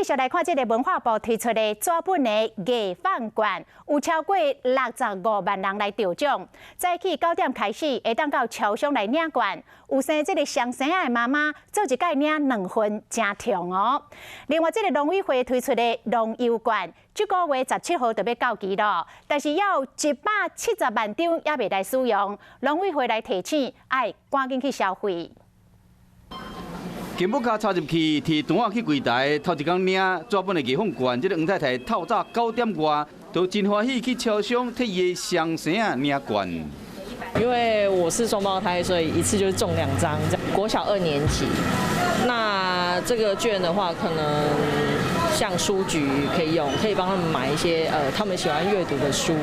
继续来看这个文化部推出的纸本的艺放券，有超过65万人来得奖。早起9点开始，会当到超商来领券。有生这个双生仔的妈妈，做一届领2份，真痛哦。另外，这个农委会推出的农游券，这个月17号就要到期了，但是要有170万张也未来使用。农委会来提醒，爱赶紧去消费。 金木卡插入去，摕单仔去柜台，头一天领纸本的艺放券，这个黄太太透早9点外，都真欢喜去超商替伊的双生仔领券。因为我是双胞胎，所以一次就是中2张。国小2年级，那这个券的话，可能像书局可以用，可以帮他们买一些他们喜欢阅读的书。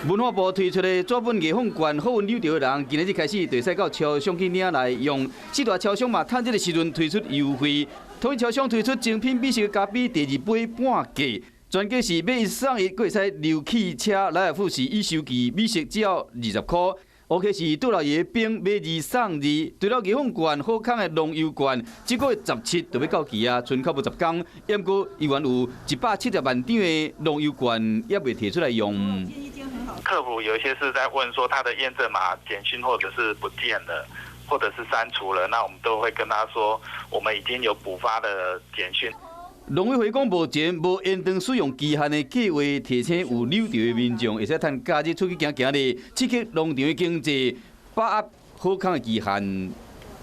文化部推出的纸本艺放券，好运溜到的人，今日开始就使到超商去领来用。四大超商嘛，趁这个时阵推出优惠。统一超商推出精品美食咖啡第2杯半价，专价是买1送1，佫会使溜汽车来富士预收期，美食只要20块。OK 是杜老爷冰买2送2，除了艺放券、好康的农游券，这个月17就要到期啊，剩靠不10天。不过依然有170万张的农游券也未提出来用。 客服有一些是在问说他的验证码简讯或者是不见了，或者是删除了，那我们都会跟他说，我们已经有补发的简讯。农委会讲，目前无延长使用期限的计划，提醒有溜潮的民众会使趁假日出去行行咧，刺激农场的经济，把握好康的期限。